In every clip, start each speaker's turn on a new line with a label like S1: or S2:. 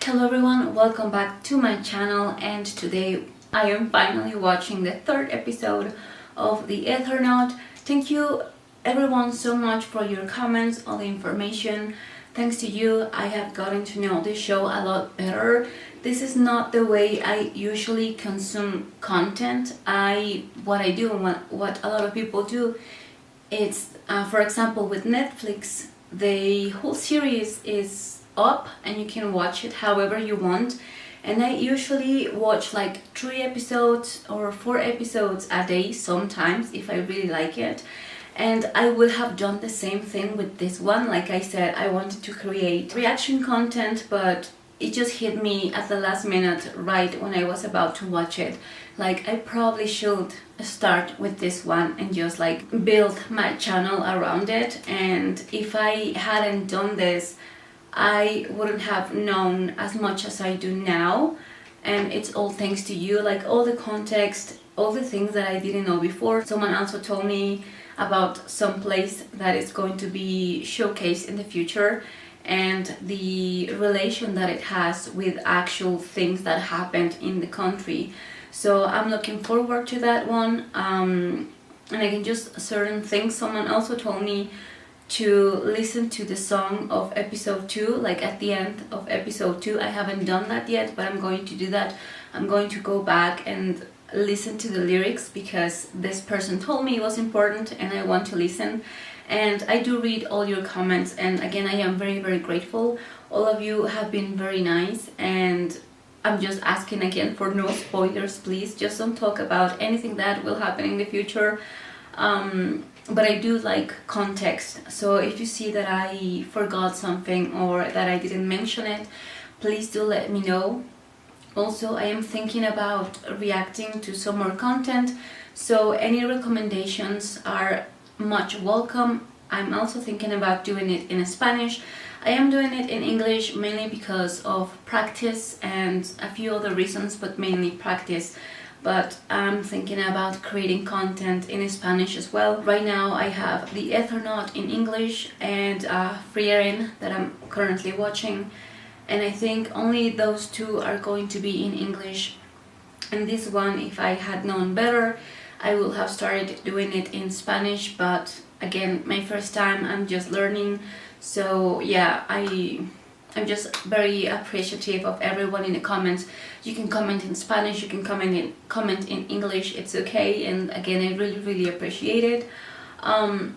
S1: Hello everyone, welcome back to my channel, and today I am finally watching the third episode of the ETERNAUT. Thank you everyone so much for your comments, all the information. Thanks to you, I have gotten to know this show a lot better. This is not the way I usually consume content. What I do and what a lot of people do, it's for example with Netflix, the whole series is up and you can watch it however you want, and I usually watch like 3 episodes or 4 episodes a day sometimes if I really like it. And I would have done the same thing with this one. Like I said, I wanted to create reaction content, but it just hit me at the last minute right when I was about to watch it. Like, I probably should start with this one and just like build my channel around it. And if I hadn't done this, I wouldn't have known as much as I do now. And it's all thanks to you, like all the context, all the things that I didn't know before. Someone also told me about some place that is going to be showcased in the future, and the relation that it has with actual things that happened in the country. So I'm looking forward to that one. And again, just certain things. Someone also told me to listen to the song of episode 2, like at the end of episode 2. I haven't done that yet, but I'm going to do that. I'm going to go back and listen to the lyrics because this person told me it was important and I want to listen. And I do read all your comments, and again, I am very, very grateful. All of you have been very nice, and I'm just asking again for no spoilers, please. Just don't talk about anything that will happen in the future. But I do like context, so if you see that I forgot something or that I didn't mention it, please do let me know. Also, I am thinking about reacting to some more content, so any recommendations are much welcome. I'm also thinking about doing it in Spanish. I am doing it in English mainly because of practice and a few other reasons, but mainly practice. But I'm thinking about creating content in Spanish as well. Right now I have the ETERNAUT in English and Frieren that I'm currently watching, and I think only those two are going to be in English. And this one, if I had known better, I will have started doing it in Spanish, but again, my first time, I'm just learning. So yeah, I'm just very appreciative of everyone in the comments. You can comment in Spanish, you can comment in English, it's okay. And again, I really, really appreciate it. And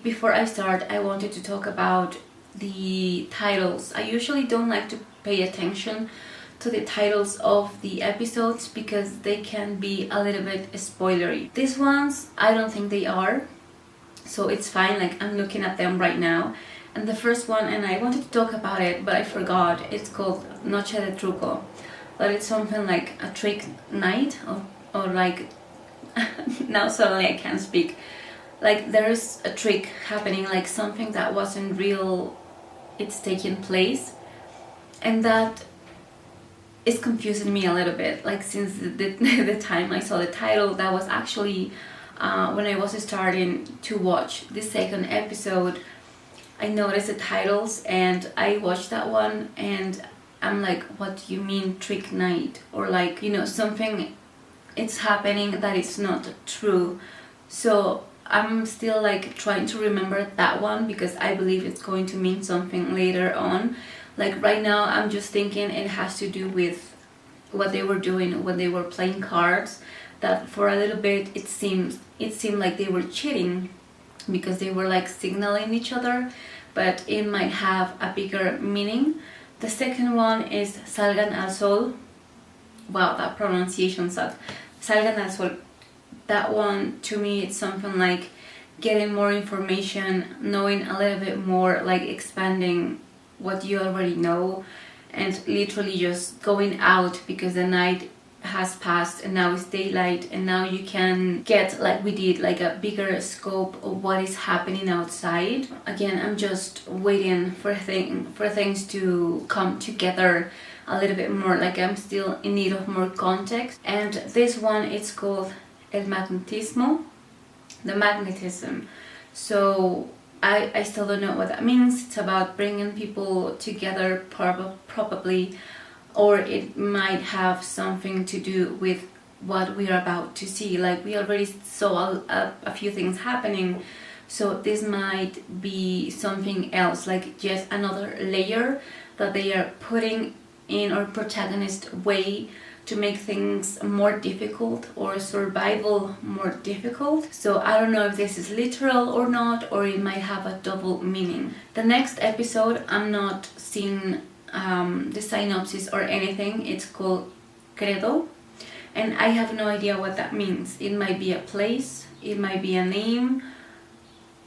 S1: before I start, I wanted to talk about the titles. I usually don't like to pay attention to the titles of the episodes because they can be a little bit spoilery. These ones, I don't think they are, so it's fine. Like, I'm looking at them right now. And the first one, and I wanted to talk about it, but I forgot. It's called Noche de Truco. But it's something like a trick night, or like, now suddenly I can't speak. Like, there's a trick happening, like something that wasn't real, it's taking place. And that is confusing me a little bit. Like, since the time I saw the title, that was actually when I was starting to watch the second episode. I noticed the titles and I watched that one, and I'm like, what do you mean trick night? Or like, something it's happening that is not true. So I'm still like trying to remember that one because I believe it's going to mean something later on. Like, right now I'm just thinking it has to do with what they were doing when they were playing cards, that for a little bit it seemed like they were cheating because they were like signaling each other, but it might have a bigger meaning. The second one is Salgan al Sol. Wow, that pronunciation sucks. Salgan al Sol. That one, to me, it's something like getting more information, knowing a little bit more, like expanding what you already know, and literally just going out because the night has passed and now it's daylight, and now you can get, like we did, like a bigger scope of what is happening outside. Again, I'm just waiting for things to come together a little bit more. Like, I'm still in need of more context. And this one, it's called El Magnetismo, the magnetism. So I still don't know what that means. It's about bringing people together, probably, or it might have something to do with what we are about to see. Like, we already saw a few things happening, so this might be something else, like just another layer that they are putting in our protagonist way to make things more difficult or survival more difficult. So I don't know if this is literal or not, or it might have a double meaning. The next episode, I'm not seeing the synopsis or anything. It's called Credo, and I have no idea what that means. It might be a place, it might be a name,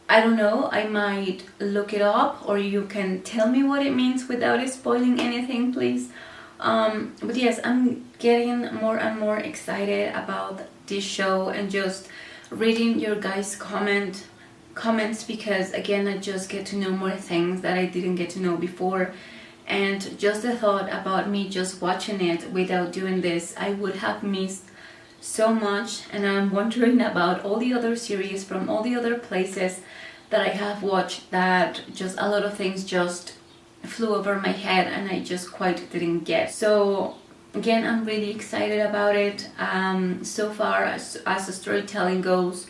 S1: I don't know. I might look it up, or you can tell me what it means without spoiling anything, please. But yes, I'm getting more and more excited about this show, and just reading your guys' comments, because again, I just get to know more things that I didn't get to know before. And just the thought about me just watching it without doing this, I would have missed so much. And I'm wondering about all the other series from all the other places that I have watched, that just a lot of things just flew over my head and I just quite didn't get. So again, I'm really excited about it. So far, as the storytelling goes,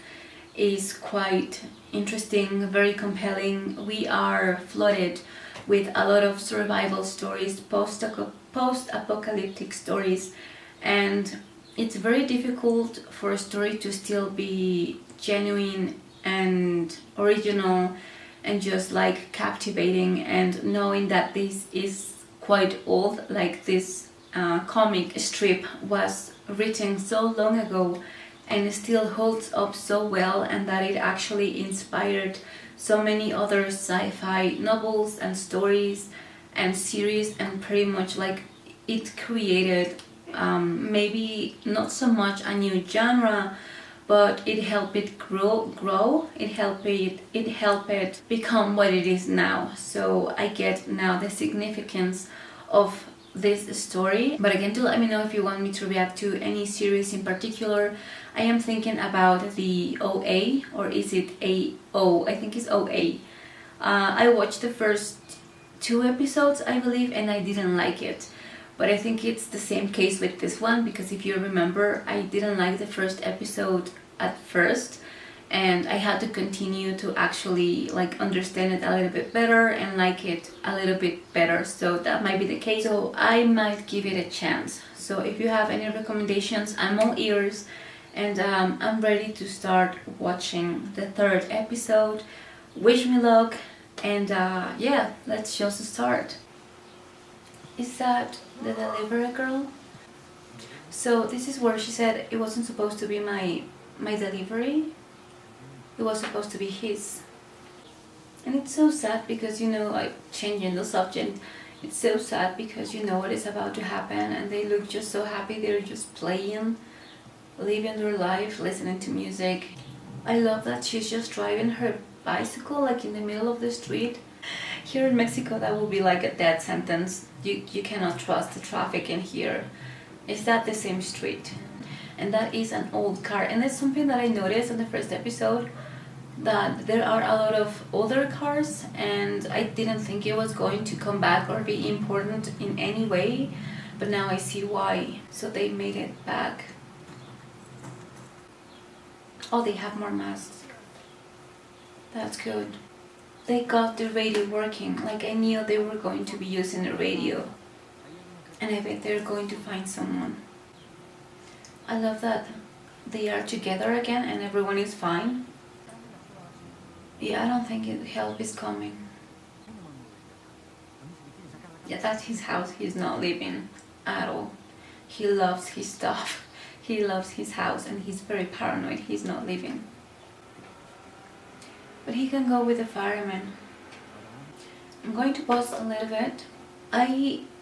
S1: is quite interesting, very compelling. We are flooded with a lot of survival stories, post-apocalyptic stories, and it's very difficult for a story to still be genuine and original and just like captivating, and knowing that this is quite old, like this comic strip was written so long ago and still holds up so well, and that it actually inspired so many other sci-fi novels and stories and series, and pretty much like it created maybe not so much a new genre, but it helped it grow. It helped it become what it is now. So I get now the significance of this story. But again, do let me know if you want me to react to any series in particular. I am thinking about the OA, or is it AO? I think it's OA. I watched the first 2 episodes, I believe, and I didn't like it. But I think it's the same case with this one, because if you remember, I didn't like the first episode at first, and I had to continue to actually like understand it a little bit better and like it a little bit better. So that might be the case. So I might give it a chance. So if you have any recommendations, I'm all ears, and I'm ready to start watching the 3rd episode. Wish me luck, and yeah, let's just start. Is that the delivery girl? So this is where she said it wasn't supposed to be my delivery. It was supposed to be his. And it's so sad because, you know, like changing the subject, it's so sad because you know what is about to happen, and they look just so happy. They're just playing, living their life, listening to music. I love that she's just driving her bicycle like in the middle of the street. Here in Mexico, that would be like a death sentence. You cannot trust the traffic in here. Is that the same street? And that is an old car. And that's something that I noticed in the first episode, that there are a lot of older cars, and I didn't think it was going to come back or be important in any way, but now I see why. So they made it back. Oh, they have more masks. That's good. They got the radio working. Like, I knew they were going to be using the radio, and I bet they're going to find someone. I love that they are together again and everyone is fine. Yeah, I don't think help is coming. Yeah, that's his house. He's not living at all. He loves his stuff. He loves his house, and he's very paranoid. He's not living. But he can go with the fireman. I'm going to pause a little bit.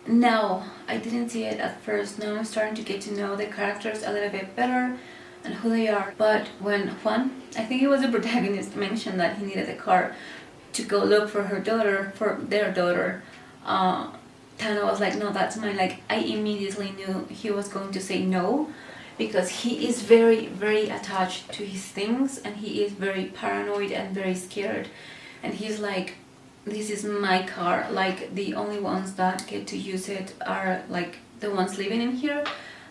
S1: Now, I didn't see it at first. Now I'm starting to get to know the characters a little bit better and who they are. But when Juan, I think it was the protagonist, mentioned that he needed a car to go look for their daughter, Tana was like, no, that's mine. Like, I immediately knew he was going to say no, because he is very, very attached to his things, and he is very paranoid and very scared. and he's like, this is my car, like the only ones that get to use it are like the ones living in here,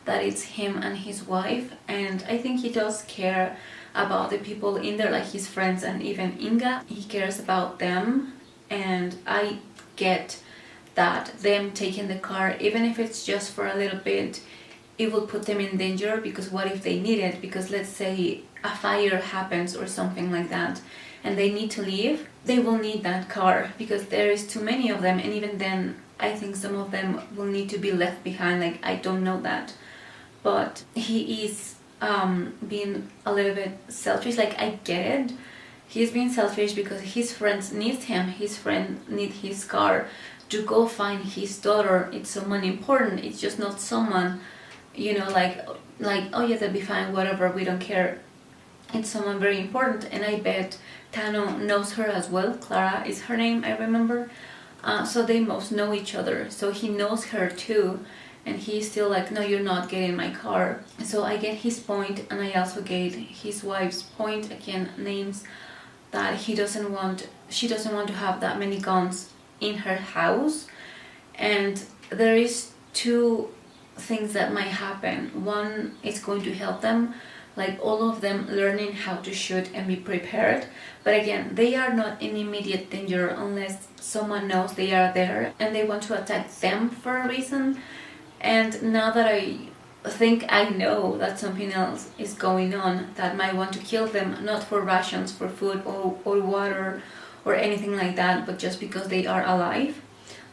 S1: that it's him and his wife. And I think he does care about the people in there, like his friends and even Inga. He cares about them, and I get that them taking the car, even if it's just for a little bit, it will put them in danger, because what if they need it? Because let's say a fire happens or something like that and they need to leave, they will need that car because there is too many of them. And even then, I think some of them will need to be left behind. Like, I don't know that, but he is being a little bit selfish. Like, I get it, he's being selfish because his friends need him, his friend need his car to go find his daughter. It's someone important, it's just not someone, you know, like oh yeah, they'll be fine, whatever, we don't care. It's someone very important. And I bet Tano knows her as well. Clara is her name, I remember. So they most know each other, so he knows her too, and he's still like, no, you're not getting my car. So I get his point, and I also get his wife's point, again, names, that she doesn't want to have that many guns in her house. And there is two things that might happen. One is going to help them, like all of them learning how to shoot and be prepared. But again, they are not in immediate danger unless someone knows they are there and they want to attack them for a reason. And now that I think I know that something else is going on that might want to kill them, not for rations, for food or water or anything like that, but just because they are alive,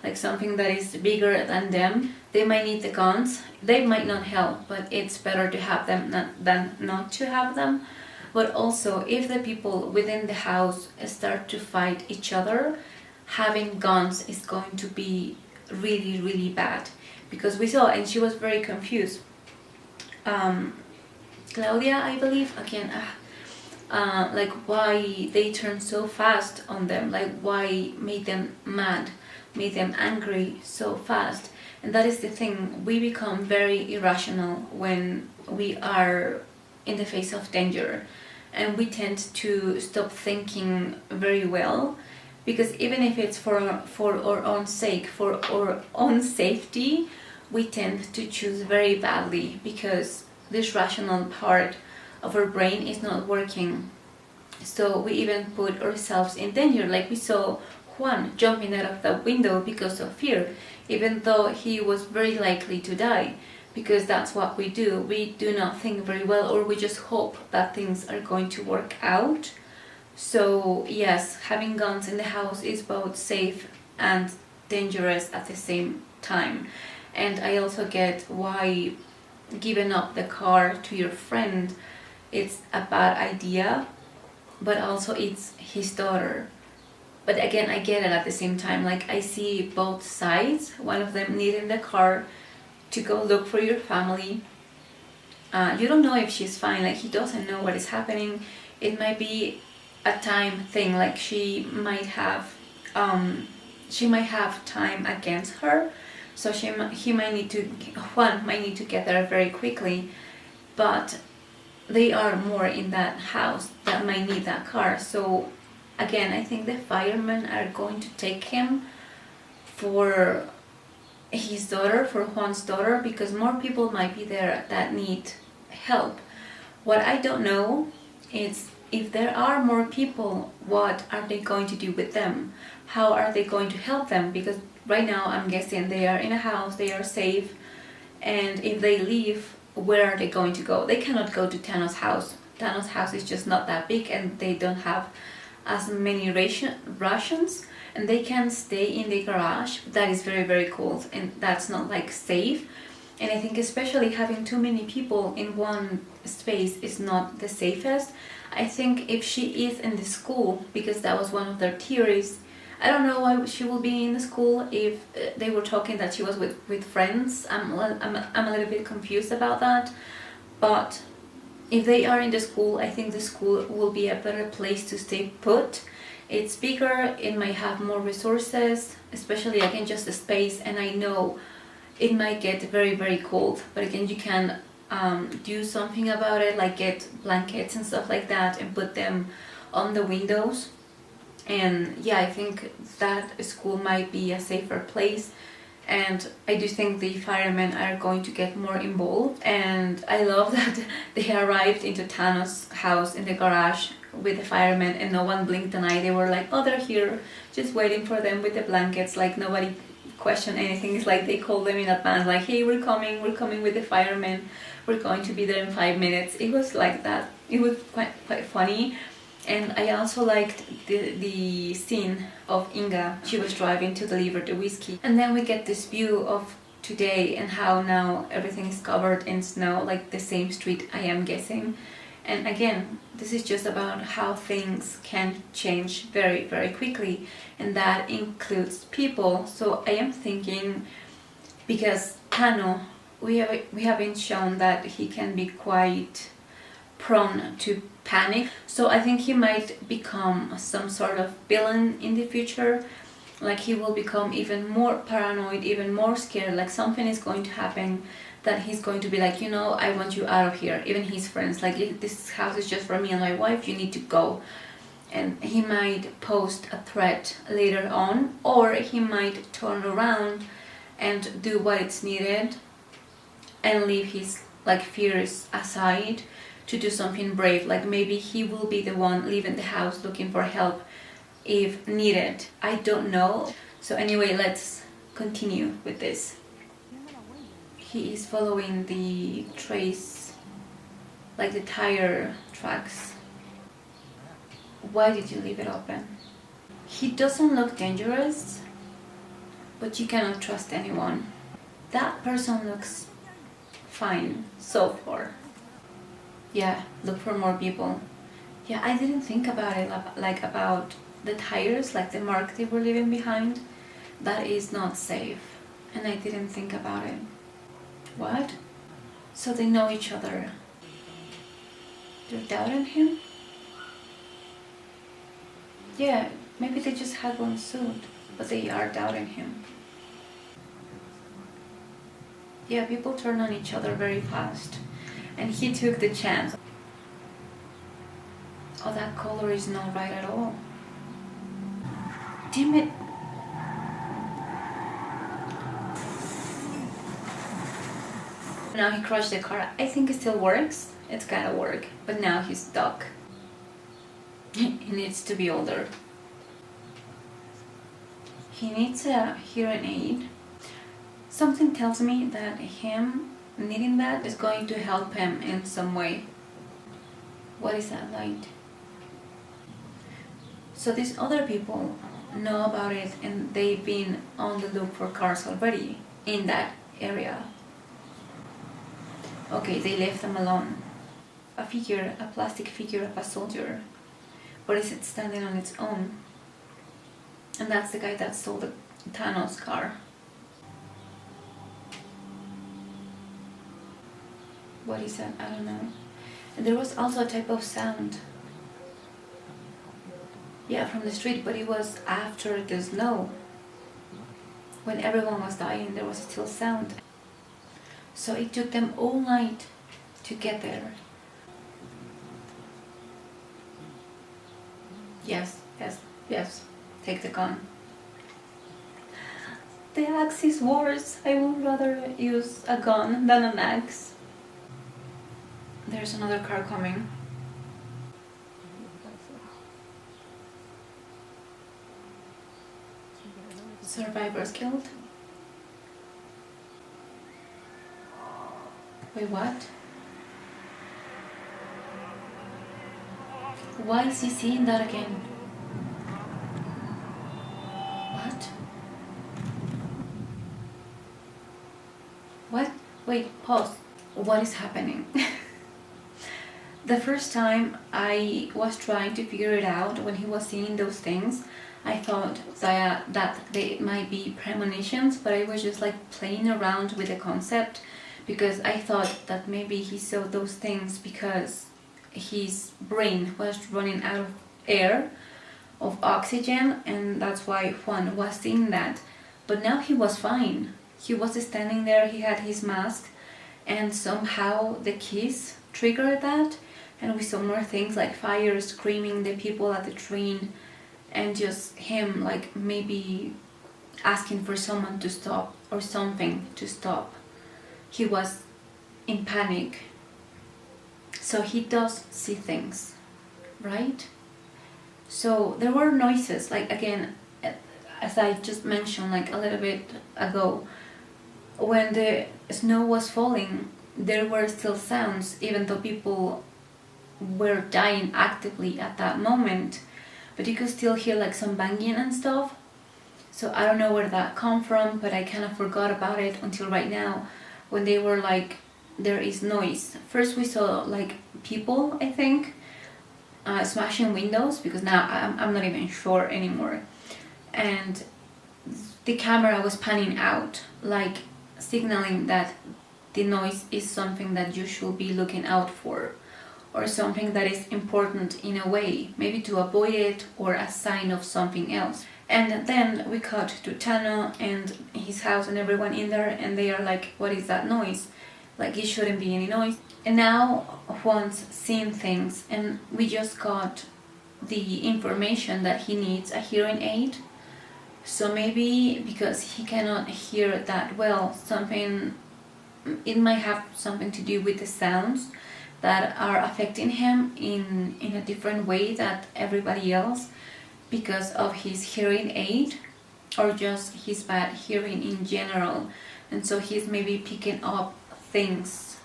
S1: like something that is bigger than them. They might need the guns, they might not help, but it's better to have them than not to have them. But also, if the people within the house start to fight each other, having guns is going to be really, really bad. Because we saw, and she was very confused, Claudia, I believe, again, like why they turned so fast on them, like why made them mad, made them angry so fast. And that is the thing, we become very irrational when we are in the face of danger, and we tend to stop thinking very well, because even if it's for our own sake, for our own safety, we tend to choose very badly, because this rational part of our brain is not working. So we even put ourselves in danger, like we saw Juan jumping out of the window because of fear, even though he was very likely to die, because that's what we do. We do not think very well, or we just hope that things are going to work out. So yes, having guns in the house is both safe and dangerous at the same time. And I also get why giving up the car to your friend, it's a bad idea, but also it's his daughter. But again, I get it at the same time. Like, I see both sides. One of them needing the car to go look for your family. You don't know if she's fine. Like, he doesn't know what is happening. It might be a time thing. Like, he might have time against her. So Juan might need to get there very quickly. But they are more in that house that might need that car. So again, I think the firemen are going to take him for his daughter, for Juan's daughter, because more people might be there that need help. What I don't know is, if there are more people, what are they going to do with them? How are they going to help them? Because right now I'm guessing they are in a house, they are safe, and if they leave, where are they going to go? They cannot go to Thanos' house. Thanos' house is just not that big, and they don't have as many rations, and they can stay in the garage. That is very, very cold, and that's not like safe. And I think especially having too many people in one space is not the safest. I think if she is in the school, because that was one of their theories, I don't know why she will be in the school if they were talking that she was with friends. I'm a little bit confused about that. But if they are in the school, I think the school will be a better place to stay put. It's bigger, it might have more resources, especially again just the space, and I know it might get very, very cold, but again you can do something about it, like get blankets and stuff like that and put them on the windows. And yeah, I think that school might be a safer place, and I do think the firemen are going to get more involved. And I love that they arrived into Thanos' house in the garage with the firemen, and no one blinked an eye. They were like, oh, they're here, just waiting for them with the blankets. Like, nobody questioned anything. It's like they called them in advance, like, hey, we're coming with the firemen, we're going to be there in 5 minutes. It was like that. It was quite funny. And I also liked the scene of Inga. She was driving to deliver the whiskey. And then we get this view of today and how now everything is covered in snow, like the same street, I am guessing. And again, this is just about how things can change very, very quickly. And that includes people. So I am thinking, because Tano, we have been shown that he can be quite prone to panic, so I think he might become some sort of villain in the future. Like, he will become even more paranoid, even more scared, like something is going to happen that he's going to be like, you know, I want you out of here. Even his friends, like, this house is just for me and my wife, you need to go. And he might pose a threat later on, or he might turn around and do what is needed and leave his like fears aside to do something brave. Like, maybe he will be the one leaving the house looking for help if needed. I don't know. So anyway, let's continue with this. He is following the trace, like the tire tracks. Why did you leave it open? He doesn't look dangerous, but you cannot trust anyone. That person looks fine so far. Yeah, look for more people. Yeah, I didn't think about it, like about the tires, like the mark they were leaving behind. That is not safe, and I didn't think about it. What? So they know each other. They're doubting him? Yeah, maybe they just had one suit, but they are doubting him. Yeah, people turn on each other very fast. And he took the chance. Oh, that color is not right at all. Damn it. Now he crushed the car. I think it still works. It's gotta work. But now he's stuck. He needs to be older. He needs a hearing aid. Something tells me that him needing that is going to help him in some way. What is that light? So these other people know about it, and they've been on the look for cars already in that area. Okay, they left them alone. A figure, a plastic figure of a soldier. But is it standing on its own? And that's the guy that stole the Thanos car. What is that? I don't know. And there was also a type of sound. Yeah, from the street, but it was after the snow. When everyone was dying, there was still sound. So it took them all night to get there. Yes, yes, yes. Take the gun. The axe is worse. I would rather use a gun than an axe. There's another car coming. Survivors killed. Wait, what? Why is he seeing that again? What? What? Wait, pause. What is happening? The first time I was trying to figure it out, when he was seeing those things, I thought that they might be premonitions, but I was just like playing around with the concept, because I thought that maybe he saw those things because his brain was running out of air, of oxygen, and that's why Juan was seeing that. But now he was fine. He was standing there, he had his mask, and somehow the kiss triggered that, and we saw more things like fire, screaming, the people at the train, and just him like maybe asking for someone to stop or something to stop. He was in panic. So he does see things, right? So there were noises, like again, as I just mentioned like a little bit ago, when the snow was falling, there were still sounds, even though people were dying actively at that moment, but you could still hear like some banging and stuff. So I don't know where that come from, but I kind of forgot about it until right now, when they were like, there is noise. First we saw like people, I think, smashing windows, because now I'm not even sure anymore. And the camera was panning out, like signaling that the noise is something that you should be looking out for, or something that is important in a way, maybe to avoid it or a sign of something else. And then we cut to Tano and his house and everyone in there, and they are like, what is that noise? Like, it shouldn't be any noise. And now Juan's seeing things, and we just got the information that he needs a hearing aid. So maybe because he cannot hear that well, it might have something to do with the sounds that are affecting him in a different way than everybody else, because of his hearing aid or just his bad hearing in general. And so he's maybe picking up things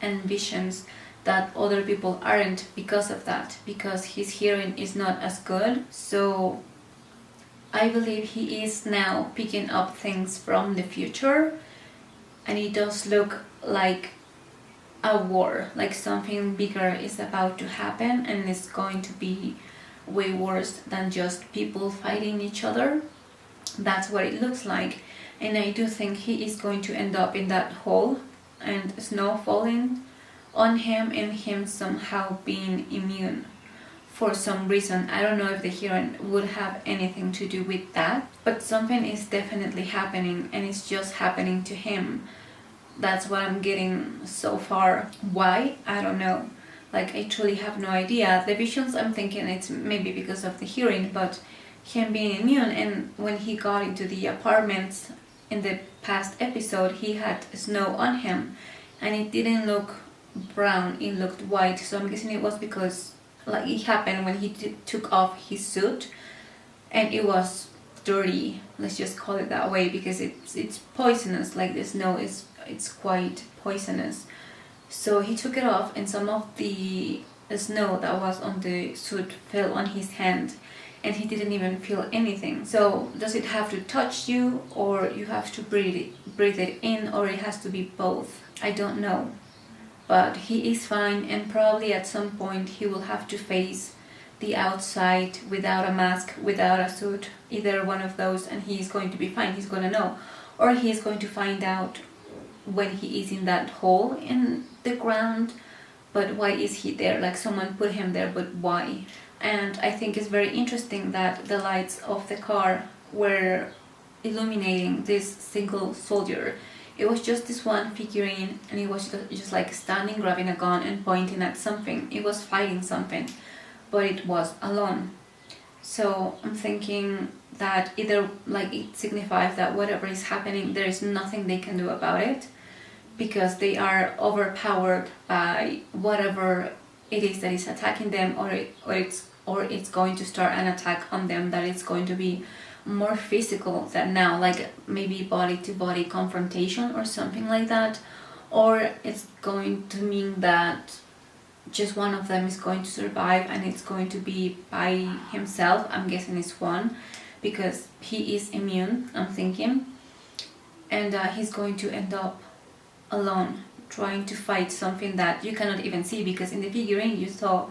S1: and visions that other people aren't because of that, because his hearing is not as good. So I believe he is now picking up things from the future, and it does look like a war, like something bigger is about to happen, and it's going to be way worse than just people fighting each other. That's what it looks like. And I do think he is going to end up in that hole and snow falling on him, and him somehow being immune for some reason. I don't know if the hearing would have anything to do with that, but something is definitely happening, and it's just happening to him. That's what I'm getting so far. Why? I don't know. Like, I truly have no idea. The visions, I'm thinking it's maybe because of the hearing, but him being immune. And when he got into the apartments in the past episode, he had snow on him, and it didn't look brown, it looked white. So I'm guessing it was because like it happened when he took off his suit, and it was dirty, let's just call it that way, because it's poisonous. Like, the snow it's quite poisonous. So he took it off, and some of the snow that was on the suit fell on his hand, and he didn't even feel anything. So does it have to touch you, or you have to breathe it in, or it has to be both? I don't know. But he is fine, and probably at some point he will have to face the outside without a mask, without a suit, either one of those, and he is going to be fine. He's going to know, or he is going to find out when he is in that hole in the ground. But why is he there? Like, someone put him there, but why? And I think it's very interesting that the lights of the car were illuminating this single soldier. It was just this one figurine, and it was just like standing, grabbing a gun and pointing at something. It was fighting something, but it was alone. So I'm thinking that either like it signifies that whatever is happening, there is nothing they can do about it, because they are overpowered by whatever it is that is attacking them, or it's going to start an attack on them that is going to be more physical than now, like maybe body to body confrontation or something like that, or it's going to mean that just one of them is going to survive, and it's going to be by himself. I'm guessing it's one, because he is immune, I'm thinking, and he's going to end up alone trying to fight something that you cannot even see, because in the figurine you saw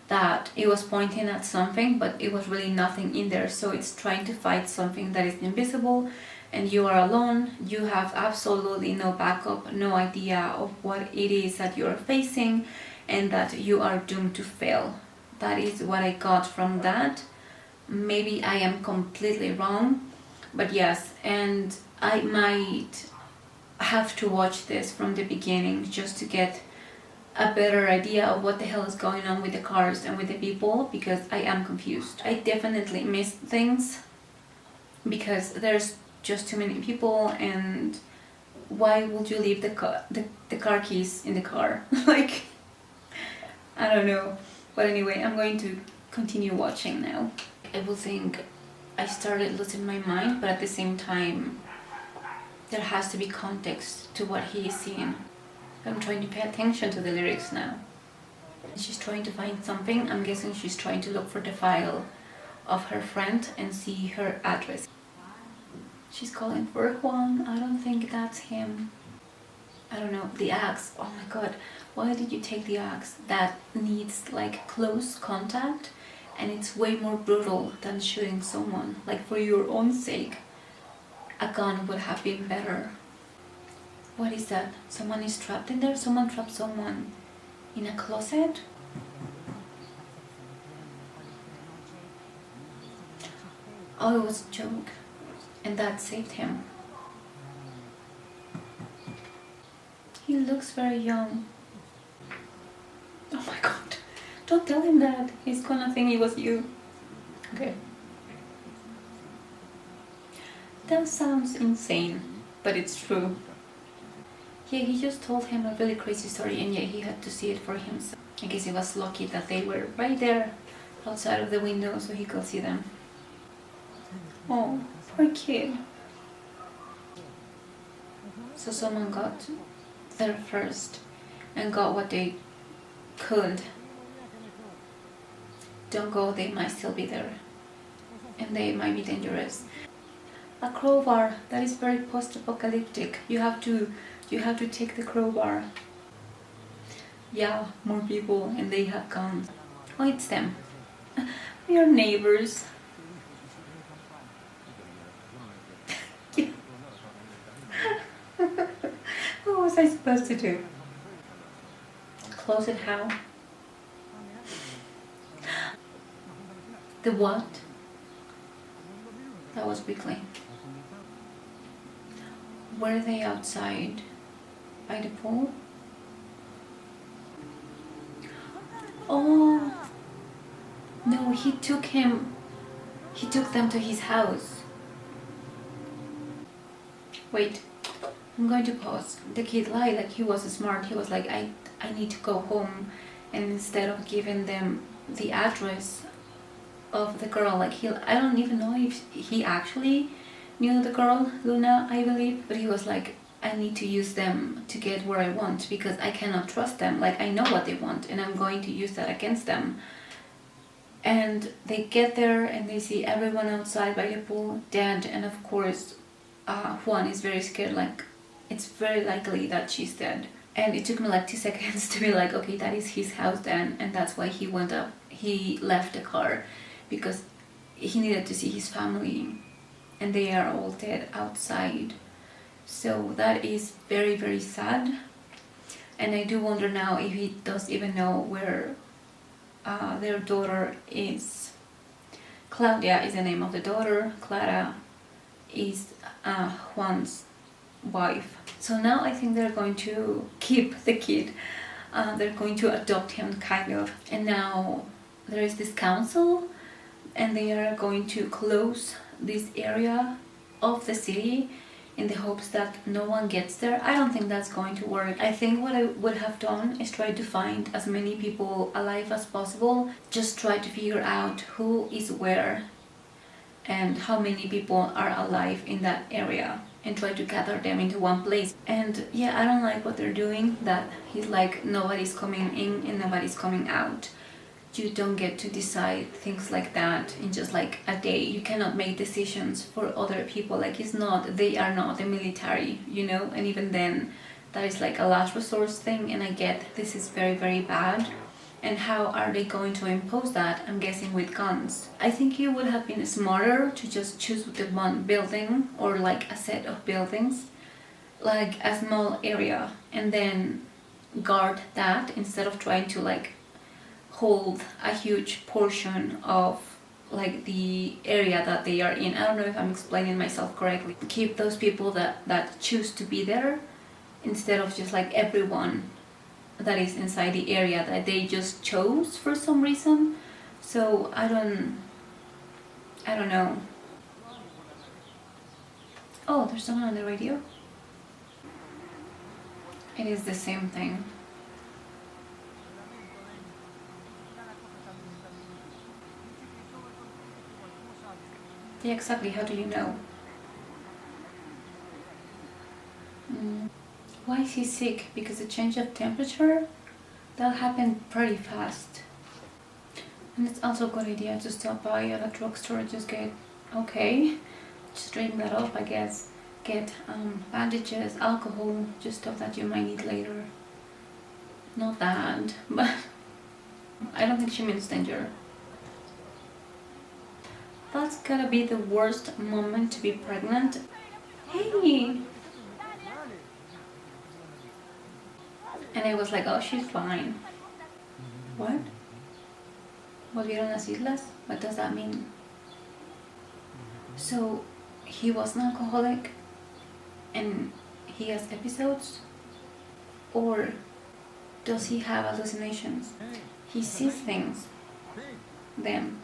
S1: that it was pointing at something, but it was really nothing in there. So it's trying to fight something that is invisible, and you are alone. You have absolutely no backup, no idea of what it is that you are facing, and that you are doomed to fail. That is what I got from that. Maybe I am completely wrong, but yes, and I might have to watch this from the beginning just to get a better idea of what the hell is going on with the cars and with the people, because I am confused. I definitely missed things because there's just too many people, and why would you leave the car keys in the car? Like, I don't know. But anyway, I'm going to continue watching now. I will think I started losing my mind, but at the same time, there has to be context to what he is seeing. I'm trying to pay attention to the lyrics now. She's trying to find something. I'm guessing she's trying to look for the file of her friend and see her address. She's calling for Juan. I don't think that's him. I don't know. The axe. Oh my god. Why did you take the axe? That needs like close contact, and it's way more brutal than shooting someone. Like, for your own sake, a gun would have been better. What is that? Someone is trapped in there? Someone trapped someone in a closet? Oh, it was a joke. And that saved him. He looks very young. Oh my god. Don't tell him that. He's gonna think it was you. Okay. That sounds insane, but it's true. Yeah, he just told him a really crazy story, and yet he had to see it for himself. I guess he was lucky that they were right there outside of the window so he could see them. Oh, poor kid. So someone got there first and got what they could. Don't go, they might still be there. And they might be dangerous. A crowbar, that is very post-apocalyptic. You have to take the crowbar. Yeah, more people, and they have guns. Oh, it's them. We are neighbors. What was I supposed to do? Close it how? The what? That was weakly. Were they outside by the pool? Oh no, he took them to his house. Wait, I'm going to pause. The kid lied, like he was smart. He was like, I need to go home, and instead of giving them the address of the girl, like I don't even know if he actually knew the girl, Luna, I believe, but he was like, I need to use them to get where I want because I cannot trust them. Like, I know what they want and I'm going to use that against them. And they get there and they see everyone outside by the pool dead, and of course Juan is very scared, like it's very likely that she's dead. And it took me like 2 seconds to be like, okay, that is his house then, and that's why he left the car, because he needed to see his family and they are all dead outside. So that is very, very sad. And I do wonder now if he does even know where their daughter is. Claudia is the name of the daughter. Clara is Juan's wife. So now I think they're going to keep the kid. They're going to adopt him, kind of. And now there is this council, and they are going to close this area of the city in the hopes that no one gets there. I don't think that's going to work. I think what I would have done is try to find as many people alive as possible. Just try to figure out who is where and how many people are alive in that area, and try to gather them into one place. And yeah, I don't like what they're doing, that he's like, nobody's coming in and nobody's coming out. You don't get to decide things like that in just like a day. You cannot make decisions for other people. Like, they are not the military, you know, and even then that is like a last resort thing, and I get this is very, very bad. And how are they going to impose that? I'm guessing with guns. I think it would have been smarter to just choose the one building, or like a set of buildings, like a small area, and then guard that instead of trying to like hold a huge portion of like the area that they are in. I don't know if I'm explaining myself correctly. Keep those people that choose to be there, instead of just like everyone that is inside the area that they just chose for some reason. So I don't know. Oh, there's someone on the radio. It is the same thing. Yeah, exactly. How do you know? Why is he sick? Because a change of temperature? That happened pretty fast. And it's also a good idea to stop by at a drugstore, just get, okay, just drink that up, I guess. Get bandages, alcohol, just stuff that you might need later. Not that, but I don't think she means danger. That's gotta be the worst moment to be pregnant. Hey! And I was like, oh, she's fine. What? ¿Volvieron las islas? What does that mean? So, he was an alcoholic and he has episodes? Or does he have hallucinations? He sees things. Them.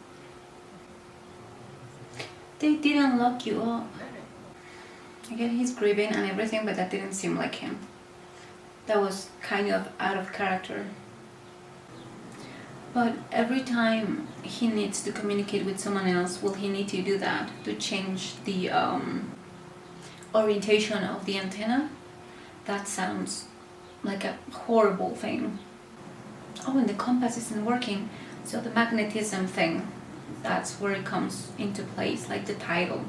S1: They didn't lock you up. Again, he's grieving and everything, but that didn't seem like him. That was kind of out of character. But every time he needs to communicate with someone else, will he need to do that to change the orientation of the antenna? That sounds like a horrible thing. Oh, and the compass isn't working, so the magnetism thing, that's where it comes into place, like the title.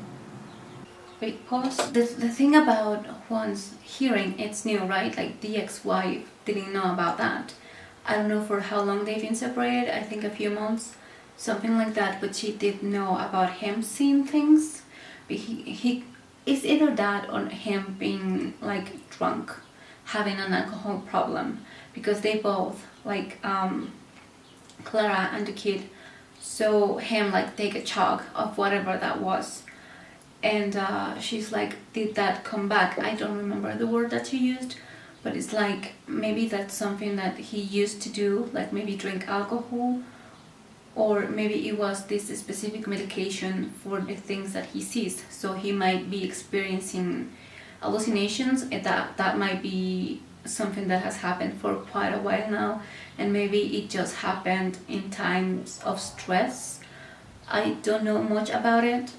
S1: Wait, pause. The thing about Juan's hearing, it's new, right? Like the ex-wife didn't know about that. I don't know for how long they've been separated, I think a few months, something like that, but she did know about him seeing things. But he it's either that or him being like drunk, having an alcohol problem, because they both, like Clara and the kid, saw him like take a chug of whatever that was. And she's like, did that come back? I don't remember the word that she used, but it's like maybe that's something that he used to do, like maybe drink alcohol, or maybe it was this specific medication for the things that he sees. So he might be experiencing hallucinations, and that might be something that has happened for quite a while now, and maybe it just happened in times of stress. I don't know much about it.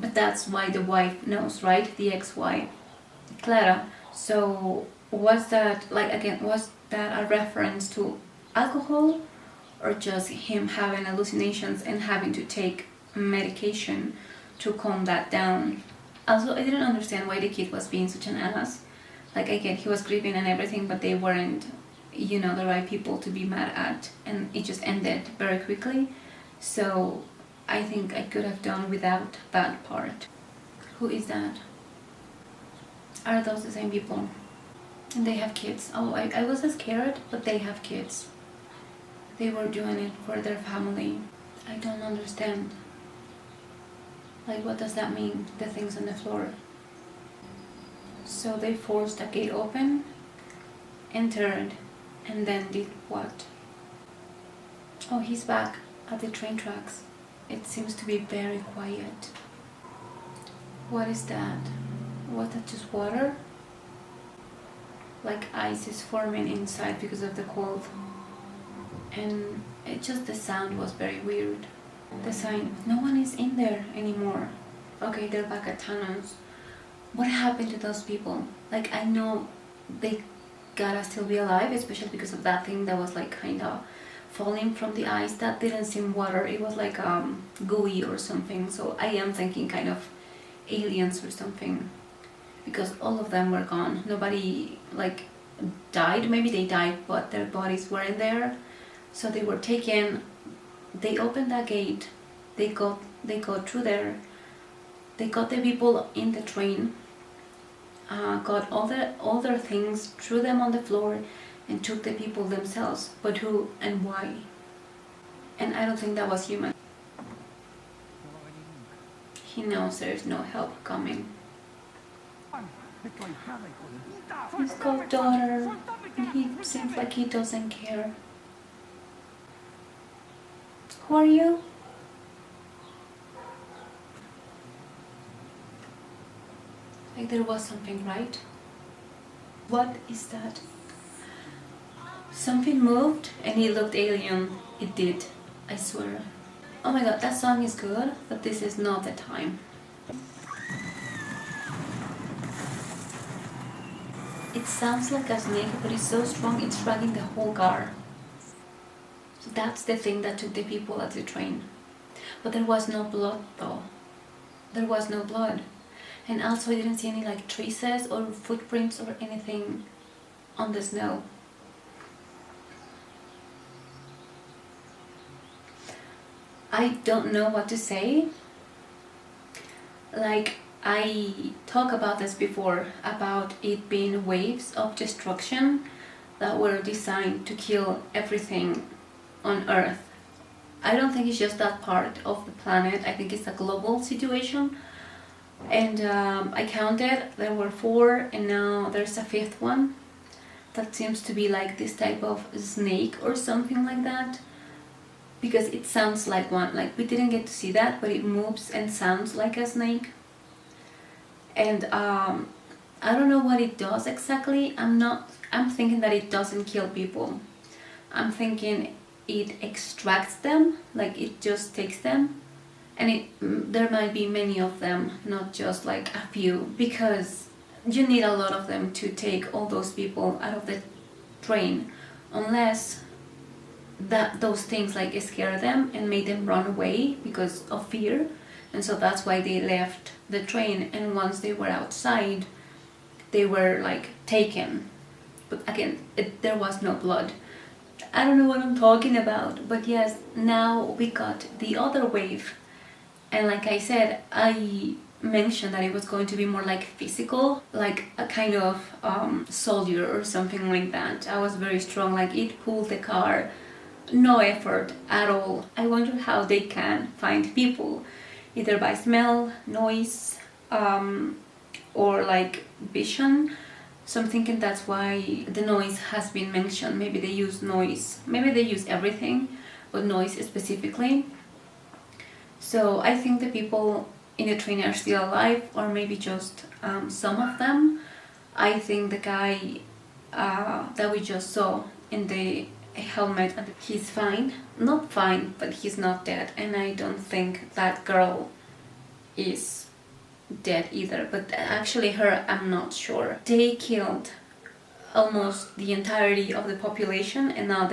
S1: But that's why the wife knows, right? The ex-wife, Clara. So was that, like, again, was that a reference to alcohol, or just him having hallucinations and having to take medication to calm that down? Also, I didn't understand why the kid was being such an ass. Like, again, he was grieving and everything, but they weren't, the right people to be mad at, and it just ended very quickly. So I think I could have done without that part. Who is that? Are those the same people? And they have kids. Oh, I was scared, but they have kids. They were doing it for their family. I don't understand. Like, what does that mean, the things on the floor? So they forced a gate open, entered, and then did what? Oh, he's back at the train tracks. It seems to be very quiet. What is that? Was that just water? Like ice is forming inside because of the cold. And the sound was very weird. The sign, no one is in there anymore. Okay, they're back at Thanos. What happened to those people? Like, I know they gotta still be alive, especially because of that thing that was like kind of falling from the ice. That didn't seem water, it was like gooey or something. So I am thinking kind of aliens or something, because all of them were gone. Nobody like died. Maybe they died, but their bodies weren't there. So they were taken. They opened that gate. They got through there. They got the people in the train. Got all their things, threw them on the floor, and took the people themselves. But who and why? And I don't think that was human. He knows there's no help coming. His goddaughter. And he seems like he doesn't care. Who are you? Like there was something, right? What is that? Something moved and it looked alien. It did, I swear. Oh my god, that song is good, but this is not the time. It sounds like a snake, but it's so strong it's dragging the whole car. So that's the thing that took the people at the train. But there was no blood though. There was no blood. And also I didn't see any like traces or footprints or anything on the snow. I don't know what to say. Like, I talked about this before, about it being waves of destruction that were designed to kill everything on Earth. I don't think it's just that part of the planet. I think it's a global situation. And I counted, there were 4 and now there's a 5th one. That seems to be like this type of snake or something like that. Because it sounds like one, like we didn't get to see that, but it moves and sounds like a snake. And I don't know what it does exactly. I'm thinking that it doesn't kill people. I'm thinking it extracts them, like it just takes them. And there might be many of them, not just like a few, because you need a lot of them to take all those people out of the train, unless those things like scare them and made them run away because of fear. And so that's why they left the train, and once they were outside they were like taken. But again, there was no blood. I don't know what I'm talking about, but yes, now we got the other wave. And like I said, I mentioned that it was going to be more like physical, like a kind of soldier or something like that. I was very strong, like it pulled the car, no effort at all. I wonder how they can find people, either by smell, noise, or like vision. So I'm thinking that's why the noise has been mentioned. Maybe they use noise, maybe they use everything, but noise specifically. So I think the people in the train are still alive, or maybe just some of them. I think the guy that we just saw in the helmet, he's fine. Not fine, but he's not dead. And I don't think that girl is dead either. But actually her, I'm not sure. They killed almost the entirety of the population, and now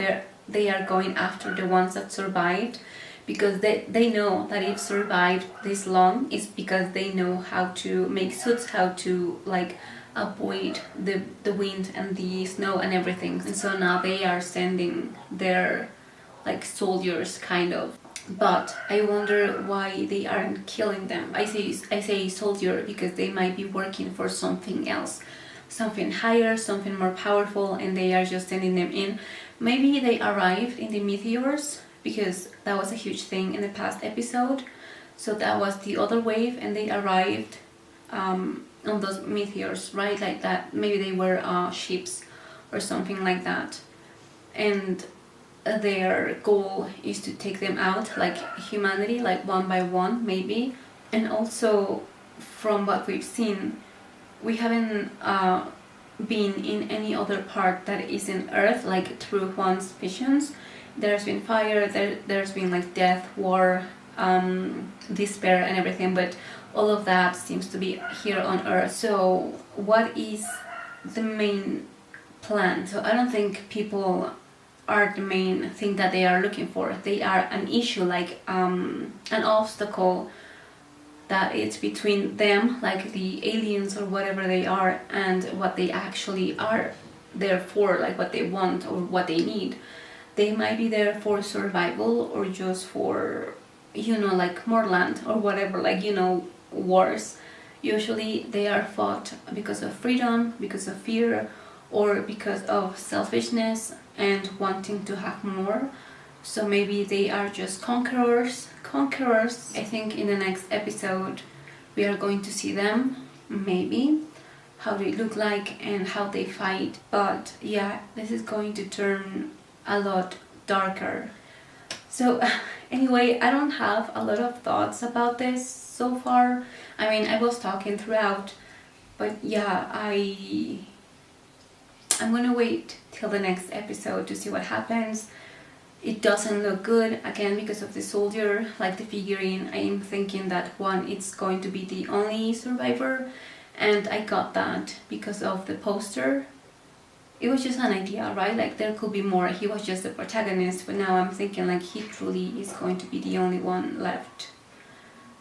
S1: they are going after the ones that survived, because they know that if survived this long is because they know how to make suits, how to like avoid the wind and the snow and everything. And so now they are sending their like soldiers kind of. But I wonder why they aren't killing them. I say soldier because they might be working for something else, something higher, something more powerful, and they are just sending them in. Maybe they arrived in the meteors, because that was a huge thing in the past episode. So that was the other wave, and they arrived on those meteors, right? Like that. Maybe they were ships or something like that. And their goal is to take them out, like humanity, like one by one, maybe. And also, from what we've seen, we haven't been in any other part that isn't Earth, like through Juan's visions. There's been fire, there's been like death, war, despair and everything, but all of that seems to be here on Earth. So what is the main plan? So I don't think people are the main thing that they are looking for. They are an issue, like an obstacle that it's between them, like the aliens or whatever they are, and what they actually are there for, like what they want or what they need. They might be there for survival, or just for, you know, like more land or whatever, like, you know, wars. Usually they are fought because of freedom, because of fear, or because of selfishness and wanting to have more. So maybe they are just conquerors. I think in the next episode we are going to see them, maybe. how they look like and how they fight. But yeah, this is going to turn a lot darker. So anyway, I don't have a lot of thoughts about this so far. I mean, I was talking throughout, but yeah, I'm gonna wait till the next episode to see what happens. It doesn't look good, again, because of the soldier, like the figurine. I'm thinking that one, it's going to be the only survivor, and I got that because of the poster. It was just an idea, right? Like there could be more, he was just the protagonist, but now I'm thinking like he truly is going to be the only one left.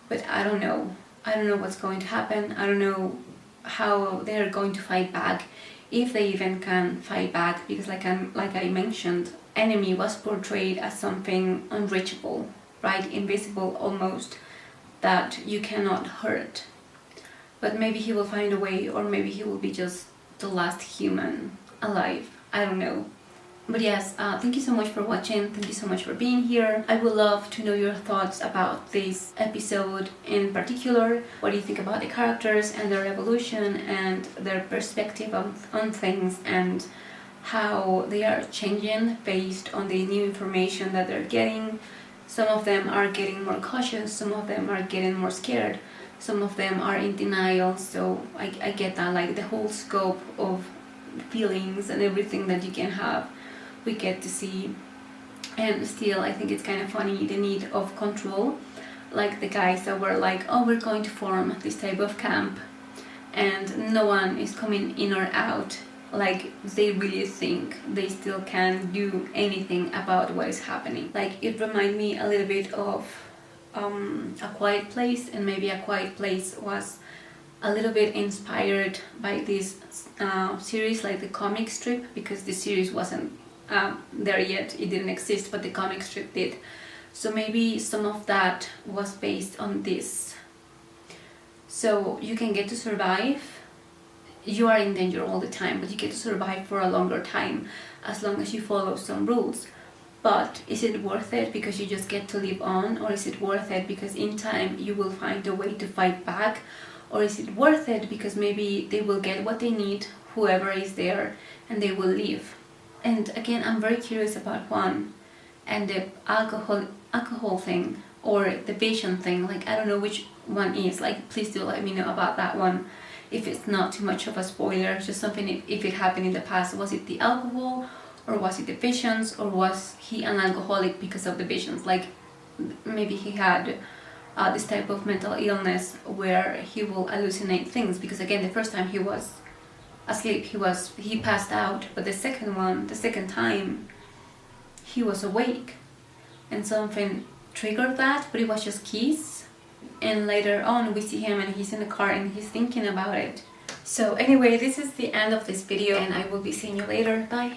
S1: But I don't know what's going to happen. I don't know how they're going to fight back, if they even can fight back, because like I mentioned, enemy was portrayed as something unreachable, right? Invisible almost, that you cannot hurt. But maybe he will find a way, or maybe he will be just the last human alive. I don't know. But yes, thank you so much for watching. Thank you so much for being here. I would love to know your thoughts about this episode in particular. What do you think about the characters and their evolution and their perspective on things, and how they are changing based on the new information that they're getting. Some of them are getting more cautious, some of them are getting more scared, some of them are in denial. So I get that, like the whole scope of feelings and everything that you can have, we get to see. And still, I think it's kind of funny, the need of control, like the guys that were like, oh, we're going to form this type of camp and no one is coming in or out, like they really think they still can do anything about what is happening. Like it reminded me a little bit of A Quiet Place, and maybe A Quiet Place was a little bit inspired by this series, like the comic strip, because the series wasn't there yet, it didn't exist, but the comic strip did. So maybe some of that was based on this. So you can get to survive, you are in danger all the time, but you get to survive for a longer time as long as you follow some rules. But is it worth it because you just get to live on, or is it worth it because in time you will find a way to fight back? Or is it worth it because maybe they will get what they need, whoever is there, and they will leave? And again, I'm very curious about one, and the alcohol thing, or the vision thing. Like I don't know which one is. Like please do let me know about that one, if it's not too much of a spoiler, just something if it happened in the past. Was it the alcohol, or was it the visions, or was he an alcoholic because of the visions? Like maybe he had this type of mental illness where he will hallucinate things, because again, the first time he was asleep, he passed out, but the second time he was awake and something triggered that, but it was just keys, and later on we see him and he's in the car and he's thinking about it. So anyway, this is the end of this video and I will be seeing you later. Bye.